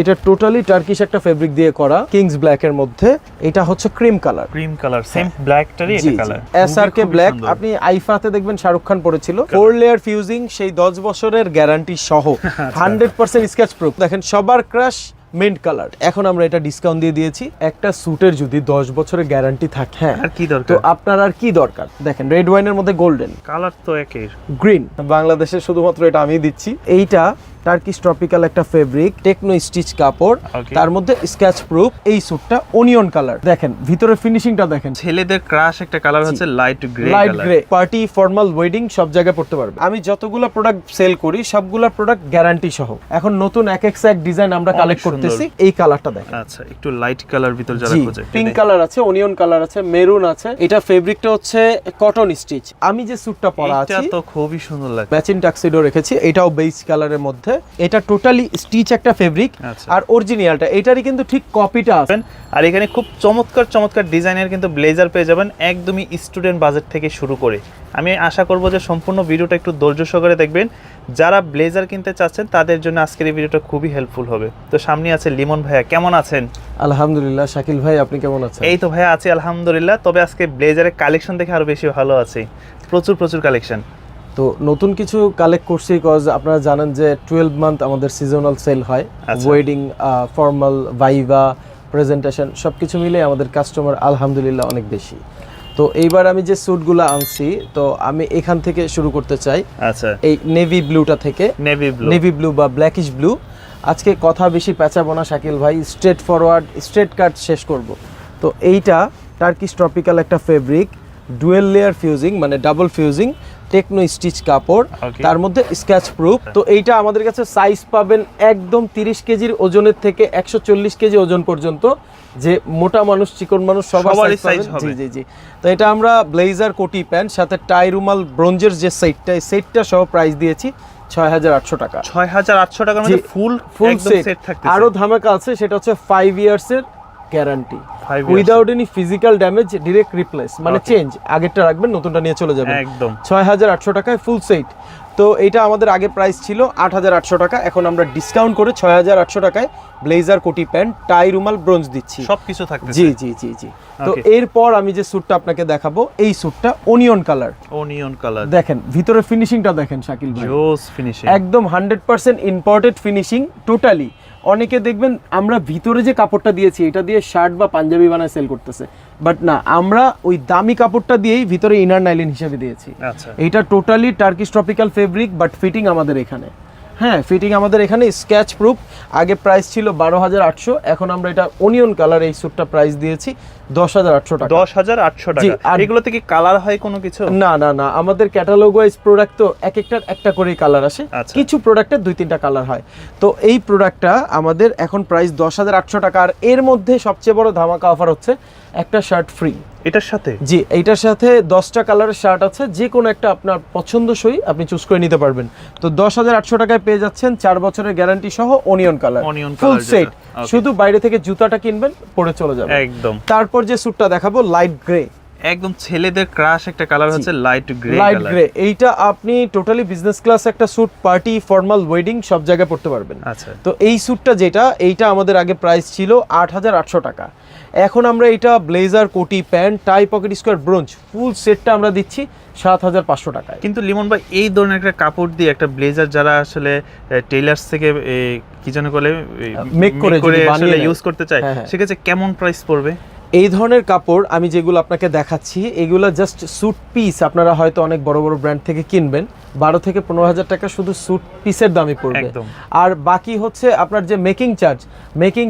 এটা totally Turkish একটা fabric দিয়ে করা, কিংস ব্ল্যাক এর মধ্যে। এটা হচ্ছে ক্রিম কালার, সেম ব্ল্যাকটারই এটা কালার, এসআরকে ব্ল্যাক। আপনি আইফাতে দেখবেন শাহরুখ খান পরেছিল। 4 লেয়ার ফিউজিং, সেই 10 বছরের গ্যারান্টি সহ 100% স্ক্র্যাচ প্রুফ। দেখেন সবার ক্রাশ মিন্ট কালার। এখন আমরা এটা ডিসকাউন্ট দিয়ে দিয়েছি। একটা স্যুটের যদি 10 বছরের গ্যারান্টি থাকে, হ্যাঁ আর কি দরকার, তো আপনার আর কি দরকার। দেখেন রেড ওয়াইনের মধ্যে গোল্ডেন কালার তো একই, গ্রিন। বাংলাদেশে শুধুমাত্র এটা আমি দিচ্ছি। এইটা টার্কিশ ট্রপিক্যাল একটা ফেব্রিক, টেকনো স্টিচ কাপড়, তার মধ্যে স্ক্র্যাচ প্রুফ। এই স্যুটটা অনিয়ন কালার। দেখেন ভিতরে ফিনিশিংটা দেখেন। ছেলেদের ক্রাশ একটা কালার হচ্ছে light grey light grey. Party, formal, wedding সব জায়গায় পড়তে পারবে। আমি যতগুলো প্রোডাক্ট সেল করি সবগুলা প্রোডাক্ট গ্যারান্টি সহ। এখন নতুন এক ডিজাইন আমরা কালেক্ট করতেছি। এই কালারটা দেখেন, আচ্ছা একটু লাইট কালার ভিতর যারা খোঁজে, পিঙ্ক কালার আছে, অনিয়ন কালার আছে, মেরুন আছে। এটা ফেব্রিকটা হচ্ছে কটন স্টিচ। আমি যে স্যুটটা পরা আছি এটা তো খুবই সুন্দর লাগে, ম্যাচিং টাক্সিডো রেখেছি। এটাও বেজ কালারের মধ্যে। এটা টোটালি স্টিচ একটা ফেব্রিক। আর অরিজিনালটা এটারই কিন্তু ঠিক কপিটা আছে। আর এখানে খুব চমৎকার চমৎকার ডিজাইনের কিন্তু ব্লেজার পেয়ে যাবেন, একদমই স্টুডেন্ট বাজেট থেকে শুরু করে। আমি আশা করব যে সম্পূর্ণ ভিডিওটা একটু ধৈর্য সহকারে দেখবেন। যারা ব্লেজার কিনতে চাচ্ছেন তাদের জন্য আজকের এই ভিডিওটা খুবই হেল্পফুল হবে। তো সামনে আছে লিমন ভাইয়া, কেমন আছেন? আলহামদুলিল্লাহ। শাকিল ভাই আপনি কেমন আছেন? এই তো ভাইয়া আছি আলহামদুলিল্লাহ। তবে আজকে ব্লেজারের কালেকশন দেখে আরো বেশি ভালো আছে, প্রচুর কালেকশন। তো নতুন কিছু কালেক্ট করছি, কজ আপনারা জানেন যে 12 মান্থ আমাদের সিজনাল সেল হয়। ওয়েডিং, ফর্মাল, ভাইভা, প্রেজেন্টেশন সবকিছু মিলে আমাদের কাস্টমার আলহামদুলিল্লাহ অনেক বেশি। তো এইবার আমি যে স্যুটগুলো আনছি, তো আমি এখান থেকে শুরু করতে চাই। আচ্ছা, এই নেভি ব্লুটা থেকে। নেভি ব্লু বা ব্ল্যাকিশ ব্লু। আজকে কথা বেশি পেঁচাবো না শাকিল ভাই, স্ট্রেট ফরওয়ার্ড, স্ট্রেট কাট শেষ করব। তো এইটা টার্কিশ ট্রপিক্যাল একটা ফেব্রিক, ডুয়েল লেয়ার ফিউজিং, মানে ডাবল ফিউজিং, টেকনো স্টিচ কাপড়, তার মধ্যে স্ক্র্যাচ প্রুফ। তো এইটা আমাদের কাছে সাইজ পাবেন একদম 30 কেজির ওজনের থেকে 140 কেজি ওজন পর্যন্ত। যে মোটা মানুষ, চিকন মানুষ সবার সাইজ হবে। জি জি জি। তো এটা আমরা ব্লেজার, কোটি প্যান্ট, সাথে টাই, রুমাল, ব্রোঞ্জের যে সেটটা, এই সেটটা সহ প্রাইস দিয়েছি 6800 টাকা। 6800 টাকার মধ্যে ফুল সেট থাকতেছে। আরো ধামাকা আছে, সেটা হচ্ছে 5 ইয়ার্স এর guarantee, without any physical damage, direct replace, মানে চেঞ্জ। আগেরটা রাখবেন, নতুনটা নিয়ে চলে যাবেন। একদম 6800 টাকায় ফুল সেট। তো এটা আমাদের আগে প্রাইস ছিল 8800 টাকা, এখন আমরা ডিসকাউন্ট করে 6800 টাকায় ব্লেজার, কোটি প্যান্ট, টাই, রুমাল, ব্রোঞ্জ দিচ্ছি, সবকিছু থাকতেছে। জি জি জি জি। তো এরপর আমি যে স্যুটটা আপনাকে দেখাবো, এই স্যুটটা অনিয়ন কালার। দেখেন ভিতরে ফিনিশিংটা দেখেন শাকিল ভাই, জোস ফিনিশিং, একদম 100% ইম্পোর্টেড ফিনিশিং টোটালি। অনেকে দেখবেন আমরা ভিতরে যে কাপড়টা দিয়েছি এটা দিয়ে শার্ট বা পাঞ্জাবি বানায় সেল করতেছে, বাট না, আমরা ওই দামি কাপড়টা দিয়েই ভিতরে ইনার নাইলিন হিসেবে দিয়েছি। এইটা totally Turkish tropical fabric, but fitting আমাদের এখানে, হ্যাঁ ফিটিং আমাদের এখানে, স্ক্র্যাচ প্রুফ। আগে প্রাইস ছিল 12800, এখন আমরা এটা অনিয়ন কালার এই স্যুটটা প্রাইস দিয়েছি 10800 টাকা। 10800 টাকা। এগুলোতে কি কালার হয় কোনো কিছু? না না না, আমাদের ক্যাটালগ ওয়াইজ প্রোডাক্ট তো একটার একটা করেই কালার আসে। কিছু প্রোডাক্টের 2-3টা কালার হয়। তো এই প্রোডাক্টটা আমাদের এখন প্রাইস 10800 টাকা। আর এর মধ্যে সবচেয়ে বড় ধামাকা অফার হচ্ছে একটা শার্ট ফ্রি এটার সাথে। জি, এইটার সাথে 10টা কালারের শার্ট আছে, যে কোনো একটা আপনার পছন্দসই আপনি চুজ করে নিতে পারবেন। তো 10800 টাকায় পেয়ে যাচ্ছেন 4 বছরের গ্যারান্টি সহ অনিয়ন কালার ফুল সেট। শুধু বাইরে থেকে জুতাটা কিনবেন, পরে চলে যাবে একদম। তারপর যে স্যুটটা দেখাবো লাইট গ্রে, একদম ছেলেদের ক্রাশ একটা কালার হচ্ছে লাইট গ্রে। এইটা আপনি টোটালি বিজনেস ক্লাস একটা স্যুট, পার্টি, ফর্মাল, ওয়েডিং সব জায়গায় পড়তে পারবেন। আচ্ছা, তো এই স্যুটটা যেটা, এইটা আমাদের আগে প্রাইস ছিল 8800 টাকা, এখন আমরা এটা ব্লেজার, কোটি pant, tie, pocket square, bronze ফুল সেটটা আমরা দিচ্ছি 7500 টাকায়। কিন্তু লিমন ভাই, এই ধরনের একটা কাপড় দিয়ে একটা ব্লেজার যারা আসলে টেইলার্স থেকে কি জানো বলে মেক করে আসলে ইউজ করতে চায়, সেক্ষেত্রে কেমন প্রাইস পড়বে? এই ধরনের কাপড় আমি যেগুলো আপনাকে দেখাচ্ছি, এগুলো জাস্ট স্যুট পিস। আপনারা হয়তো অনেক বড় বড় ব্র্যান্ড থেকে কিনবেন, 12 থেকে 15,000 টাকা শুধু স্যুট পিসের দামই পড়বে। আর বাকি হচ্ছে আপনার যে মেকিং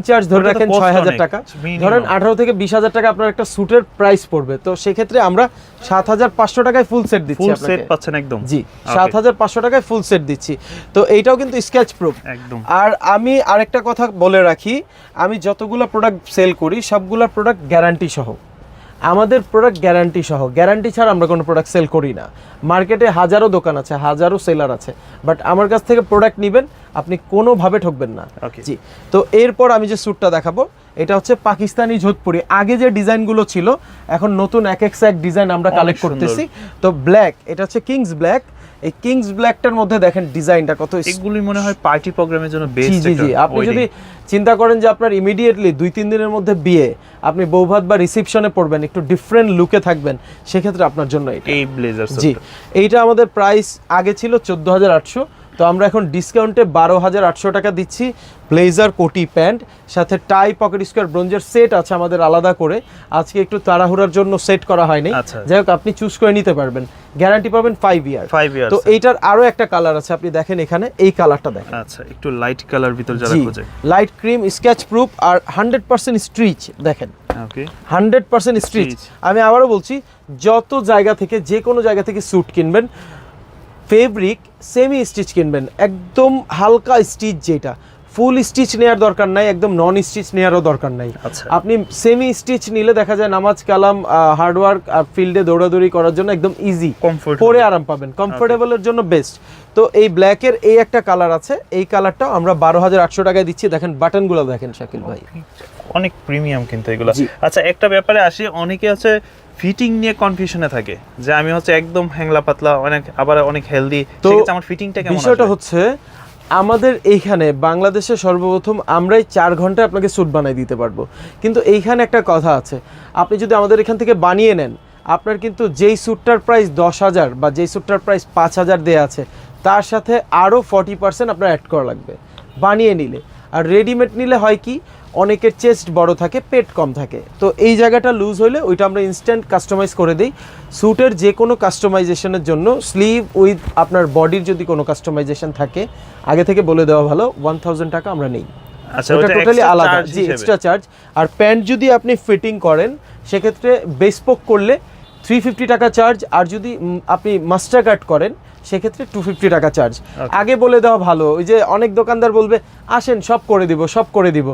চার্জ ধরে রাখেন 6000 টাকা, ধরেন 18 থেকে 20,000 টাকা আপনার একটা স্যুটের প্রাইস পড়বে। তো সেক্ষেত্রে আমরা 7500 টাকায় ফুল সেট দিচ্ছি আপনাকে। ফুল সেট পাচ্ছেন একদম। জি, 7500 টাকায় ফুল সেট দিচ্ছি। তো এইটাও কিন্তু স্ক্র্যাচ প্রুফ একদম। আর আমি আরেকটা কথা বলে রাখি, আমি যতগুলো প্রোডাক্ট সেল করি সবগুলো প্রোডাক্ট গ্যারান্টি সহ। আমাদের প্রোডাক্ট গ্যারান্টি সহ, গ্যারান্টি ছাড়া আমরা কোনো প্রোডাক্ট সেল করি না। মার্কেটে হাজারো দোকান আছে, হাজারো সেলার আছে, বাট আমার কাছ থেকে প্রোডাক্ট নেবেন, আপনি কোনোভাবে ঠকবেন না। জি। তো এরপর আমি যে স্যুটটা দেখাবো, এটা হচ্ছে পাকিস্তানি যোধপুরি। আগে যে ডিজাইনগুলো ছিল, এখন নতুন এক ডিজাইন আমরা কালেক্ট করতেছি। তো ব্ল্যাক, এটা হচ্ছে কিংস ব্ল্যাক। এই কিংস ব্ল্যাকটার মধ্যে দেখেন ডিজাইনটা কত, এগুলি মনে হয় পার্টি প্রোগ্রামের জন্য বেস্ট। জি জি, আপনি যদি চিন্তা করেন যে আপনার ইমিডিয়েটলি 2-3 দিনের মধ্যে বিয়ে, আপনি বৌভাত বা রিসেপশনে পড়বেন, একটু ডিফারেন্ট লুকে থাকবেন, সেক্ষেত্রে আপনার জন্য এটা এই ব্লেজার। জি, এইটা আমাদের প্রাইস আগে ছিল 14,800, তো আমরা এখন ডিসকাউন্টে 12,800 টাকা দিচ্ছি। ব্লেজার কোটি প্যান্ট সাথে টাই পকেট স্কোয়ার ব্রোঞ্জের সেট আছে আমাদের আলাদা করে, আজকে একটু তাড়াহুড়ার জন্য সেট করা হয়নি। যাই হোক, আপনি চুজ করে নিতে পারবেন, গ্যারান্টি পাবেন 5 ইয়ার। তো এইটার আরো একটা কালার আছে, আপনি দেখেন এখানে এই কালারটা দেখেন। আচ্ছা, একটু লাইট কালার ভিতর যারা খোঁজে, লাইট ক্রিম স্কেচ প্রুফ আর 100% স্ট্রিচ দেখেন। ওকে, 100% স্ট্রিচ। আমি আবারও বলছি, যত জায়গা থেকে, যে কোনো জায়গা থেকে স্যুট কিনবেন, ফেব্রিক সেমি স্টিচ কিনবেন, একদম হালকা স্টিচ, যেটা ফুল স্টিচ নেওয়ার দরকার নাই, একদম নন স্টিচ নেওয়ারও দরকার নাই। আপনি সেমি স্টিচ নিলে দেখা যায় নামাজ কালাম হার্ডওয়ার্ক ফিল্ডে দৌড়াদৌড়ি করার জন্য একদম ইজি, পরে আরাম পাবেন, কমফোর্টেবলের জন্য বেস্ট। তো এই ব্ল্যাকের এই একটা কালার আছে, এই কালারটাও আমরা 12,800 টাকায় দিচ্ছি। দেখেন বাটনগুলো দেখেন শাকিল ভাই, অনেক প্রিমিয়াম কিন্তু এগুলো। আচ্ছা, একটা ব্যাপারে আসি, অনেকে আছে ফিটিং নিয়ে কনফিউশনে থাকে যে আমি হচ্ছে একদম হ্যাংলা পাতলা, অনেক আবার অনেক হেলদি, সেক্ষেত্রে আমার ফিটিংটা কেমন? বিষয়টা হচ্ছে আমাদের এইখানে বাংলাদেশে সর্বপ্রথম আমরাই 4 ঘন্টায় আপনাকে স্যুট বানিয়ে দিতে পারবো, কিন্তু এইখানে একটা কথা আছে, আপনি যদি আমাদের এখান থেকে বানিয়ে নেন, আপনার কিন্তু যেই স্যুটটার প্রাইস 10,000 বা যেই স্যুটটার প্রাইস 5,000 দেওয়া আছে, তার সাথে আরও 40% আপনার অ্যাড করা লাগবে বানিয়ে নিলে। আর রেডিমেড নিলে হয় কি, অনেকের চেস্ট বড় থাকে, পেট কম থাকে, তো এই জায়গাটা লুজ হলে ওইটা আমরা ইনস্ট্যান্ট কাস্টমাইজ করে দিই। স্যুটের যে কোনো কাস্টমাইজেশনের জন্য স্লিভ উইথ আপনার বডির যদি কোনো কাস্টমাইজেশন থাকে, আগে থেকে বলে দেওয়া ভালো, 1,000 টাকা আমরা নেই। আচ্ছা, ওটা টোটালি আলাদা, জি, এক্সট্রা চার্জ। আর প্যান্ট যদি আপনি ফিটিং করেন, সেক্ষেত্রে বেসপোক করলে 350 টাকা চার্জ, আর যদি আপনি মাস্টার কাট করেন, সেক্ষেত্রে 250 টাকা চার্জ। আগে বলে দেওয়া ভালো, ওই যে অনেক দোকানদার বলবে আসেন সব করে দিব, সব করে দিব,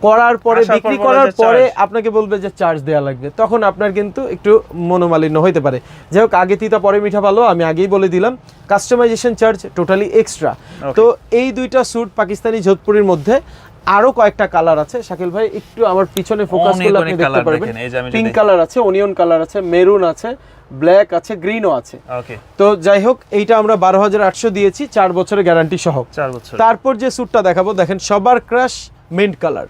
করার পরে বিক্রি করার পরে আপনাকে বলবে যে চার্জ দেওয়া লাগবে, তখন আপনার কিন্তু একটু মনোমালিন্য হইতে পারে। যাই হোক, আগে তিতা পরে মিঠা ভালো, আমি আগেই বলে দিলাম, কাস্টমাইজেশন চার্জ টোটালি এক্সট্রা। তো এই দুইটা স্যুট পাকিস্তানি যোধপুরের মধ্যে আরো কয়েকটা কালার আছে। শাকিল ভাই একটু আমার পিছনে ফোকাস করলে আপনি দেখতে পারবেন, পিঙ্ক কালার আছে, অনিয়ন কালার আছে, মেরুন আছে, ব্ল্যাক আছে, গ্রিনও আছে। তো যাই হোক, এইটা আমরা 12,800 দিয়েছি 4 বছরের গ্যারান্টি সহ। 4 বছর। তারপর যে স্যুটটা দেখাবো, দেখেন সবার ক্রাশ মিন্ট কালার।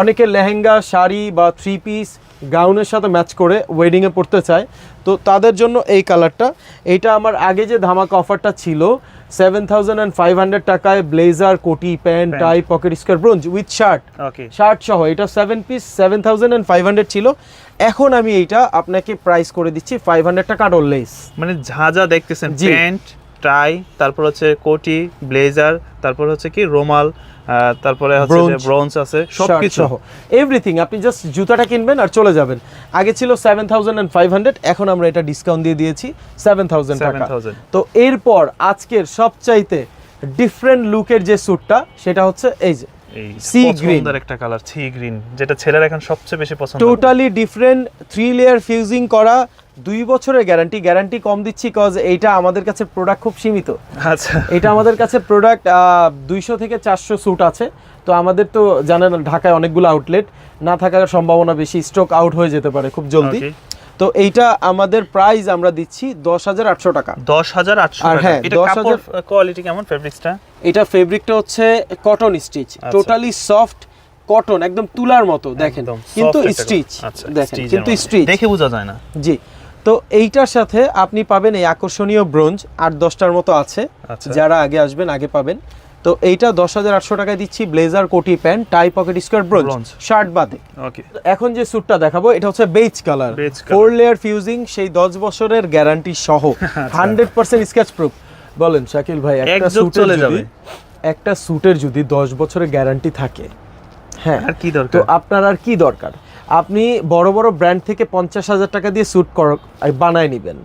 অনেকে লেহেঙ্গা, শাড়ি বা 3 পিস গাউনের সাথে ম্যাচ করে ওয়েডিং এ পড়তে চায়, তো তাদের জন্য এই কালারটা। এইটা আমার আগে যে ধামাকা অফারটা ছিল 7,500 টাকায় ব্লেজার, কোটি pant, tie pocket square bronze with shirt সহ, এটা 7 পিস 7,500 ছিল। এখন আমি এইটা আপনাকে প্রাইস করে দিচ্ছি 500 টাকা আর লেস। মানে যা দেখতেছেন, প্যান্ট, টাই, তারপর হচ্ছে কোটি, ব্লেজার, তারপর হচ্ছে কি রুমাল, তারপরে হচ্ছে যে ব্রোঞ্জ আছে, সবকিছু এভরিথিং। আপনি জাস্ট জুতাটা কিনবেন আর চলে যাবেন। আগে ছিল 7,500, এখন আমরা এটা ডিসকাউন্ট দিয়ে দিয়েছি 7,000 টাকা। তো এরপর আজকের সবচাইতে ডিফারেন্ট লুকের যে স্যুটটা, সেটা হচ্ছে এই যে সি গ্রিন, একটা কালার সি গ্রিন, যেটা ছেলেরা এখন সবচেয়ে বেশি পছন্দ। টোটালি ডিফারেন্ট 3 লেয়ার ফিউজিং করা, 2 বছরের গ্যারান্টি কম দিচ্ছি কজ এইটা আমাদের কাছে প্রোডাক্ট খুব সীমিত। আচ্ছা, এটা আমাদের কাছে প্রোডাক্ট 200 থেকে 400 স্যুট আছে। তো আমাদের তো জানেন ঢাকায় অনেকগুলো আউটলেট, না থাকার সম্ভাবনা বেশি, স্টক আউট হয়ে যেতে পারে খুব জলদি। তো এইটা আমাদের প্রাইস আমরা দিচ্ছি 10,800 টাকা। 10,800 টাকা। হ্যাঁ, এটা কাপড় কোয়ালিটি কেমন? ফেব্রিক্সটা, এটা ফেব্রিকটা হচ্ছে cotton stitch, totally soft cotton, একদম তুলার মতো দেখেন, কিন্তু স্টিচ দেখেন, কিন্তু স্টিচ দেখে বোঝা যায় না। জি, তো এইটার সাথে আপনি পাবেন এই আকর্ষণীয় ব্রোঞ্জ 8-10টার মতো আছে, যারা আগে আসবেন আগে পাবেন। তো এইটা 10,800 টাকায় দিচ্ছি, ব্লেজার, কোটি pant, tie pocket square bronze shirt বাদে। এখন যে স্যুটটা দেখাবো, এটা হচ্ছে বেজ কালার, 4 লেয়ার ফিউজিং, সেই 10 বছরের গ্যারান্টি সহ, 100% স্কেচ প্রুফ। বলেন শাকিল ভাই, একটা স্যুটের যদি 10 বছরের গ্যারান্টি থাকে, হ্যাঁ, আর কি দরকার? তো আপনার আর কি দরকার? আপনি বড় বড় ব্র্যান্ড থেকে 50,000 টাকা দিয়ে স্যুট বানায় নেবেন,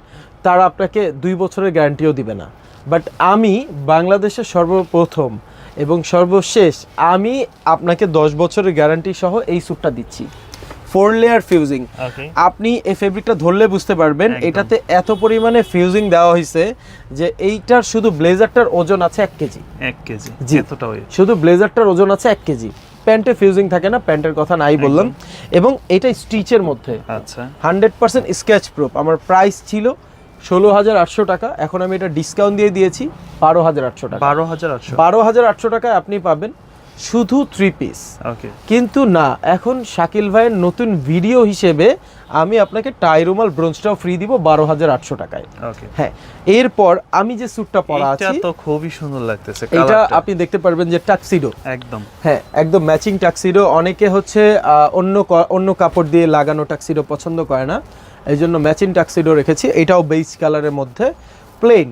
তারা আপনাকে 2 বছরের গ্যারান্টিও দিবে না। বাট আমি বাংলাদেশের সর্বপ্রথম এবং সর্বশেষ আমি আপনাকে 10 বছরের গ্যারান্টি সহ এই স্যুটটা দিচ্ছি, 4 লেয়ার ফিউজিং। আপনি এই ফেব্রিকটা ধরলে বুঝতে পারবেন এটাতে এত পরিমাণে ফিউজিং দেওয়া হয়েছে যে এইটার শুধু ব্লেজারটার ওজন আছে 1 কেজি। 1 কেজি, এতটা ওই শুধু ব্লেজারটার ওজন আছে 1 কেজি। প্যান্টে ফিউজিং থাকে না, প্যান্টের কথা নাই বললাম। এবং এটা স্টিচের মধ্যে, আচ্ছা, 100% স্কেচ প্রুফ। আমার প্রাইস ছিল 16,800 টাকা, এখন আমি এটা ডিসকাউন্ট দিয়ে দিয়েছি 12,800 টাকা। 12,800 12,800 টাকায় আপনি পাবেন শুধু 3 পিস। ওকে, কিন্তু না, এখন শাকিল ভাইয়ের নতুন ভিডিও হিসেবে আমি আপনাকে টাই রুমাল ব্রোঞ্জটাও ফ্রি দিব 12,800 টাকায়। ওকে, হ্যাঁ, এরপর আমি যে স্যুটটা পরা এটা আছি তো খুবই সুন্দর লাগতেছে, এটা কালারটা আপনি দেখতে পারবেন যে টাক্সিডো, একদম। হ্যাঁ একদম ম্যাচিং টাক্সিডো। অনেকে হচ্ছে অন্য কাপড় দিয়ে লাগানো টাক্সিডো পছন্দ করে না, এই জন্য ম্যাচিং টাক্সিডো রেখেছি। এটাও বেজ কালারের মধ্যে প্লেন।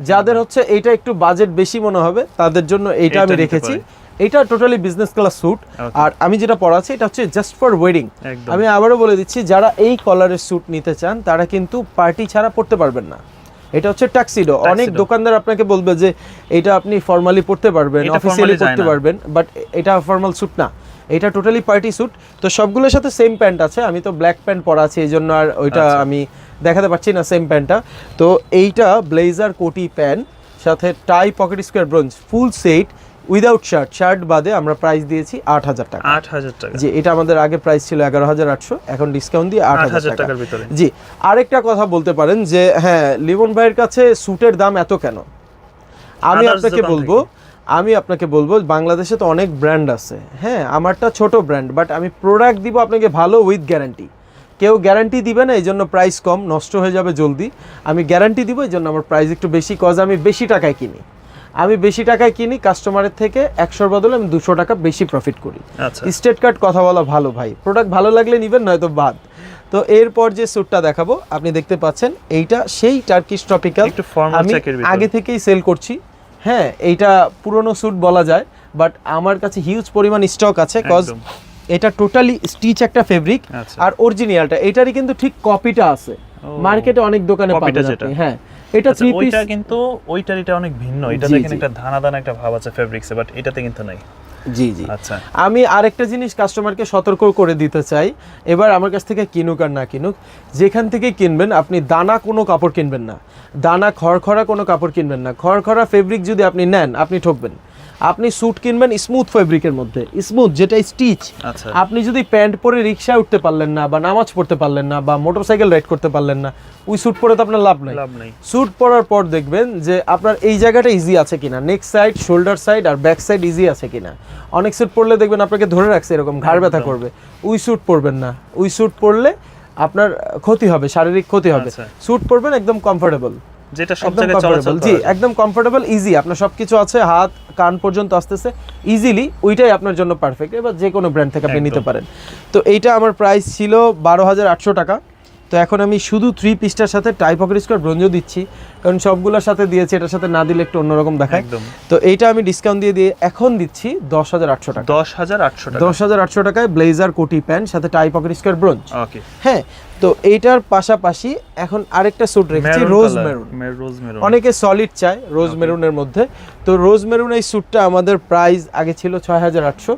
যাদের হচ্ছে এটা একটু বাজেট বেশি মনে হবে তাদের জন্য এইটা আমি এটা নিতে রেখেছি। পারে। এটা totally business class suit. Okay. আর আমি যেটা পরাচ্ছি এটা হচ্ছে জাস্ট ফর ওয়েডিং। একদম। আমি আবারও বলে দিচ্ছি, যারা এই কলারের স্যুট নিতে চান তারা কিন্তু পার্টি ছাড়া পড়তে পারবেন না। এটা হচ্ছে টাক্সিডো। অনেক দোকানদার আপনাকে বলবে যে এটা আপনি ফর্মালি পড়তে পারবেন, এটা অফিসিয়ালি formally যায় পড়তে না। পারবেন, বাট এটা ফর্মাল স্যুট না, এটা টোটালি পার্টি স্যুট। তো সবগুলোর সাথে সেম প্যান্ট আছে, আমি তো ব্ল্যাক প্যান্ট পরা আছে এই জন্য আর ওইটা আচ্ছা। আমি দেখাতে পারছি না সেম প্যান্টটা। তো এইটা ব্লেজার কোটি প্যান্ট সাথে tie pocket square bronze full set without shirt বাদে আমরা প্রাইস দিয়েছি 8,000 টাকা। 8,000 টাকা, জি, এটা আমাদের আগে প্রাইস ছিল 11,800, এখন ডিসকাউন্ট দিয়ে 8,000 টাকা। টাকার ভিতরে। জি, আরেকটা কথা বলতে পারেন যে হ্যাঁ লিমন ভাইয়ের কাছে স্যুটের দাম এত কেন? আমি Others আপনাকে দোকান বলবো বাংলাদেশে তো অনেক ব্র্যান্ড আছে, হ্যাঁ আমারটা ছোট ব্র্যান্ড, বাট আমি প্রোডাক্ট দিব আপনাকে ভালো উইথ গ্যারান্টি। কেউ গ্যারান্টি দিবে না এই জন্য প্রাইস কম, নষ্ট হয়ে যাবে জলদি। আমি গ্যারান্টি দিব এই জন্য আমার প্রাইস একটু বেশি, কজ আমি বেশি টাকায় কিনি কাস্টমারের থেকে 100-র বদলে আমি 200 টাকা বেশি প্রফিট করি। আচ্ছা, স্টেট কার্ড কথা বলা ভালো ভাই, প্রোডাক্ট ভালো লাগলে নিবেন, নয়তো বাদ। তো এরপর যে স্যুটটা দেখাবো আপনি দেখতে পাচ্ছেন, এইটা সেই টার্কিশ ট্রপিক্যাল, একটু ফর্মাল আমি চেকের ভিতরে। আগে থেকেই সেল করছি। হ্যাঁ, এইটা পুরনো স্যুট বলা যায়, বাট আমার কাছে হিউজ পরিমাণ স্টক আছে, কজ একদম। এটা টোটালি স্টিচ একটা ফেব্রিক। আচ্ছা। আর অরিজিনালটা এটারই কিন্তু ঠিক কপিটা আছে, মার্কেটে অনেক দোকানে কপিটা পাবেন যেটা। আপনি। হ্যাঁ, এটা আচ্ছা, 3 পিস। ওইটা কিন্তু ওইটার এটা অনেক ভিন্ন, এটা জি, দেখেন জি। একটা দানা দানা একটা ভাব আছে ফেব্রিক্সে, বাট এটাতে কিন্তু নাই। জি জি। আচ্ছা, আমি আরেকটা জিনিস কাস্টমারকে সতর্ক করে দিতে চাই, এবার আমার কাছ থেকে কিনুক আর না কিনুক, যেখান থেকে কিনবেন আপনি দানা কোনো কাপড় কিনবেন না, দানা খড়খড়া কোনো কাপড় কিনবেন না। খড়খড়া ফেব্রিক যদি আপনি নেন আপনি ঠকবেন। আপনি স্যুট কিনবেন স্মুথ ফেব্রিকের মধ্যে, স্মুথ যেটা স্টিচ। আচ্ছা। আপনি যদি প্যান্ট পরে রিক্সায় উঠতে পারলেন না, বা নামাজ পড়তে পারলেন না, বা মোটরসাইকেল রাইড করতে পারলেন না, ওই স্যুট পরে তো আপনার লাভ নাই। লাভ নাই। স্যুট পরার পর দেখবেন যে আপনার এই জায়গাটা ইজি আছে কিনা, নেক সাইড, শোল্ডার সাইড আর ব্যাক সাইড ইজি আছে কিনা। অনেক স্যুট পরলে দেখবেন আপনাকে ধরে রাখছে এরকম, ঘাড় ব্যথা করবে। ওই স্যুট পরবেন না, ওই স্যুট পরলে আপনার ক্ষতি হবে, শারীরিক ক্ষতি হবে। আচ্ছা। স্যুট পরবেন একদম কমফোর্টেবল, যেটা সব একদম জায়গায় চলাচল কমফোর্টেবল। জি, একদম কমফোর্টেবল, ইজি, আপনার সবকিছু আছে, হাত কান পর্যন্ত আসতেছে ইজিলি, ওইটাই আপনার জন্য পারফেক্ট। এবার যে কোনো ব্র্যান্ড থেকে আপনি একদম। নিতে পারেন। তো এইটা আমার প্রাইস ছিল 12,800 টাকা। তো এখন আমি শুধু 3 পিসটার সাথে টাই পকেট স্কোয়ার ব্রোঞ্জও দিচ্ছি, কারণ সবগুলোর সাথে দিয়েছি, এটার সাথে না দিলে একটু অন্যরকম দেখায়। একদম। তো এইটা আমি ডিসকাউন্ট দিয়ে এখন দিচ্ছি 10,800 টাকা। 10,800 টাকা। 10,800 টাকায় ব্লেজার কোটি প্যান্ট সাথে টাই পকেট স্কোয়ার ব্রোঞ্জ। ওকে, হ্যাঁ, তো এইটার পাশাপাশি এখন আরেকটা স্যুট রেখেছি রোজ মেরুন। রোজ মেরুন। অনেকে সলিড চায় রোজ মেরুনের মধ্যে। তো রোজ মেরুন এই স্যুটটা আমাদের প্রাইস আগে ছিল 6,800,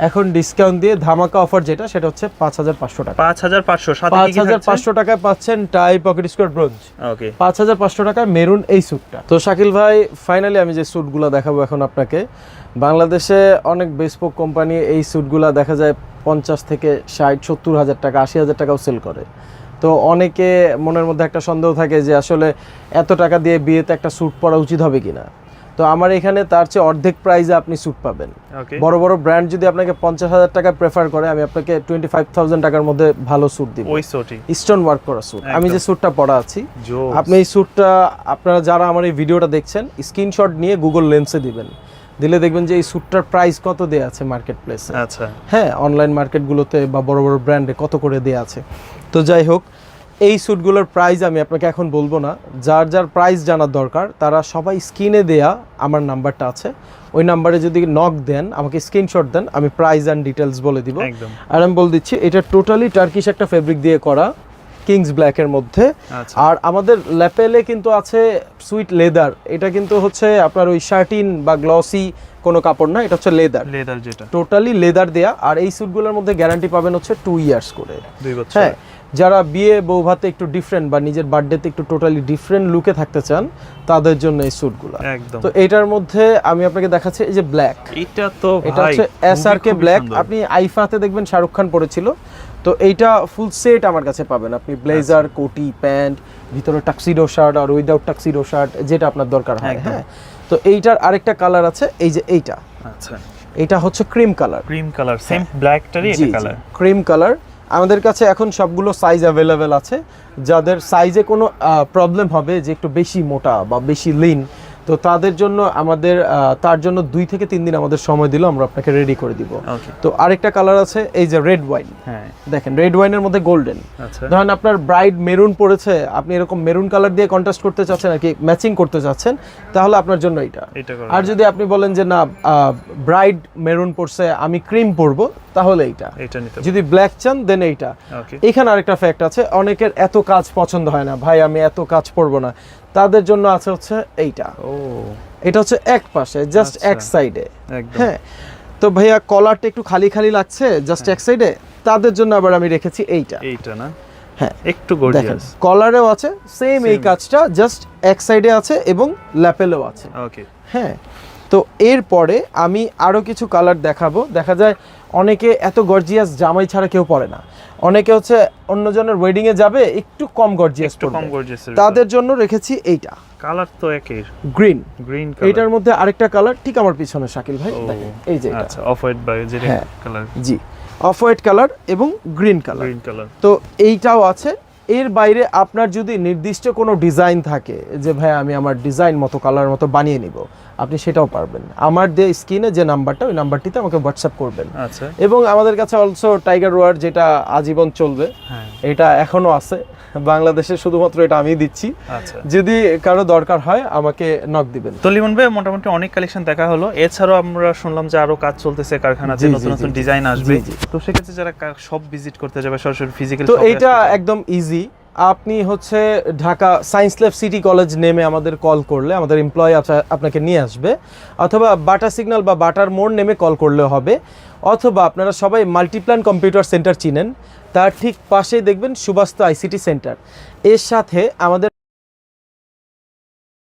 এখন ডিসকাউন্ট দিয়ে ধামাকা অফার যেটা সেটা হচ্ছে 5,500 টাকা। 5,500 সাথে কি কি থাকছে? 5,500 টাকায় পাচ্ছেন টাই পকেট স্কোয়ার ব্রোঞ্জ। ওকে, 5,500 টাকায় মেরুন এই স্যুটটা। তো শাকিল ভাই, ফাইনালি আমি যে স্যুটগুলো দেখাবো এখন আপনাকে, বাংলাদেশে অনেক বেসপোক কোম্পানি এই স্যুটগুলো দেখা যায় 50 থেকে 60-70 হাজার টাকা, 80,000 টাকাও সেল করে। তো অনেকে মনের মধ্যে একটা সন্দেহ থাকে যে আসলে এত টাকা দিয়ে বিয়েতে একটা স্যুট পরা উচিত হবে কিনা। তো আমার এখানে তার চেয়ে অর্ধেক প্রাইসে আপনি স্যুট পাবেন। ওকে, বড় বড় ব্র্যান্ড যদি আপনাকে 50,000 টাকা প্রেফার করে, আমি আপনাকে 25,000 টাকার মধ্যে ভালো স্যুট দিব, ওই সোটি স্টোন ওয়ার্ক করা স্যুট। আমি যে স্যুটটা পরা আছি, জোস। আপনি এই স্যুটটা, আপনারা যারা আমার এই ভিডিওটা দেখছেন স্ক্রিনশট নিয়ে গুগল লেন্সে দিবেন, দিলে দেখবেন যে এই স্যুটটার প্রাইস কত দেয়া আছে মার্কেট প্লেসে। আচ্ছা, হ্যাঁ, অনলাইন মার্কেটগুলোতে বা বড় বড় ব্র্যান্ডে কত করে দেয়া আছে। তো যাই হোক, এই স্যুটগুলোর প্রাইস আমি আপনাকে এখন বলবো না, যার যার প্রাইস জানার দরকার তারা সবাই স্ক্রিনে দেয়া আমার নাম্বারটা আছে, ওই নাম্বারে যদি নক দেন, আমাকে স্ক্রিনশট দেন, আমি প্রাইস অ্যান্ড ডিটেলস বলে দিব। একদম। আর আমি বলে দিচ্ছি এটা টোটালি টার্কিশ একটা ফেব্রিক দিয়ে করা, কিংস ব্ল্যাকের মধ্যে। আচ্ছা। আর আমাদের ল্যাপেলে কিন্তু আছে সুইট লেদার, এটা কিন্তু হচ্ছে আপনার ওই শার্টিন বা গ্লসি কোনো কাপড় না, এটা হচ্ছে লেদার, লেদার যেটা টোটালি লেদার দেয়া। আর এই স্যুটগুলোর মধ্যে গ্যারান্টি পাবেন হচ্ছে 2 ইয়ার্স করে। 2 বছর। হ্যাঁ, যারা বিয়ে বৌভাতে একটু ডিফারেন্ট বা নিজের বার্থডেতে একটু টোটালি ডিফারেন্ট লুকে থাকতে চান তাদের জন্য এই স্যুটগুলো। একদম। তো এটার মধ্যে আমি আপনাকে দেখাচ্ছি এই যে ব্ল্যাক, এটা তো এটা ভাই হচ্ছে এসআরকে ব্ল্যাক। আপনি আইফাতে দেখবেন শাহরুখ খান পরেছিল, তো এইটা ফুল সেট আমার কাছে পাবেন আপনি, ব্লেজার, কোটি, প্যান্ট, ভিতরে টাক্সিডো শার্ট আর উইদাউট টাক্সিডো শার্ট, যেটা আপনার দরকার হয়। হ্যাঁ, তো এইটার আরেকটা কালার আছে, এই যে এইটা, আচ্ছা এটা হচ্ছে cream colour. Cream colour, same ব্ল্যাকটারই এটা কালার, ক্রিম কালার। আমাদের কাছে এখন সবগুলো সাইজ অ্যাভেলেবেল আছে, যাদের সাইজে কোনো প্রবলেম হবে যে একটু বেশি মোটা বা বেশি লিন, তো তাদের জন্য আমাদের তার জন্য 2 থেকে 3 দিন আমাদের সময় দিলে আমরা আপনাকে রেডি করে দিব। তো আরেকটা কালার আছে, এই যে রেড ওয়াইন। হ্যাঁ, দেখেন রেড ওয়াইনের মধ্যে গোল্ডেন। আচ্ছা, ধরেন আপনার ব্রাইড মেরুন পড়েছে, আপনি এরকম মেরুন কালার দিয়ে কন্ট্রাস্ট করতে চাচ্ছেন আর কি, ম্যাচিং করতে চাচ্ছেন, তাহলে আপনার জন্য এটা। আর যদি আপনি বলেন যে না ব্রাইড মেরুন পড়ছে, আমি ক্রিম পরবো, তাহলে এইটা। যদি ব্ল্যাক চান দেন এইটা। এখানে আরেকটা ফ্যাক্ট আছে, অনেকের এত কাজ পছন্দ হয় না, ভাই আমি এত কাজ পরবো না, তাদের জন্য আছে হচ্ছে এইটা। এটা হচ্ছে এক পাশে, জাস্ট এক সাইডে। হ্যাঁ, তো ভাইয়া কলারটা একটু খালি খালি লাগছে জাস্ট এক সাইডে, তাদের জন্য আবার আমি রেখেছি এইটা। না? হ্যাঁ, একটু গর্জিয়াস। কলারেও আছে সেম এই কাজটা, জাস্ট এক সাইডে আছে এবং ল্যাপেলেও আছে। হ্যাঁ, তো এরপরে আমি আরো কিছু কালার দেখাবো। দেখা যায় অনেকে এত গর্জিয়াস জামাই ছাড়া কেউ পরে না, অনেকে হচ্ছে অন্যজনের ওয়েডিং এ যাবে একটু কম গর্জিয়াস পরবে, তাদের জন্য রেখেছি এইটা। কালার তো একই, গ্রিন কালার। এটার মধ্যে আরেকটা কালার ঠিক আমার পিছনে শাকিল ভাই, দেখেন এই যে এটা। আচ্ছা, অফ হোয়াইট বা যেটা কালার। জি, অফ হোয়াইট কালার এবং গ্রিন কালার। তো এইটাও আছে। এর বাইরে আপনার যদি নির্দিষ্ট কোনো ডিজাইন থাকে যে ভাই আমি আমার ডিজাইন মতো কালার মতো বানিয়ে নিব, আপনি সেটাও পারবেন। আমার দিয়ে স্ক্রিনে যে নাম্বারটা, ওই নাম্বারটিতে আমাকে হোয়াটসঅ্যাপ করবেন। আচ্ছা, এবং আমাদের কাছে অলসো টাইগার ওয়ার, যেটা আজীবন চলবে, এটা এখনো আছে বাংলাদেশে, শুধুমাত্র এটা আমি দিচ্ছি। আচ্ছা, যদি কারো দরকার হয় আমাকে নক দিবেন। তো লিমন ভাই মোটামুটি অনেক কালেকশন দেখা হলো, এছাড়াও আমরা শুনলাম যে আরো কাজ চলতেছে কারখানাতে, নতুন নতুন ডিজাইন আসবে। তো সেক্ষেত্রে যারা সব ভিজিট করতে যাবে সরাসরি ফিজিক্যাল, তো এটা একদম ইজি। আপনি হচ্ছে Dhaka science lab CT college নেমে আমাদের কল করলে আমাদের এমপ্লয়ি আপনাকে নিয়ে আসবে, অথবা বাটা সিগন্যাল বা বাটার মোড় নেমে কল করলে হবে, অথবা আপনারা সবাই মাল্টিপ্ল্যান কম্পিউটার সেন্টার চিনেন, তার ঠিক পাশেই দেখবেন সুবাস্ত আইসিটি সেন্টার। এর সাথে আমাদের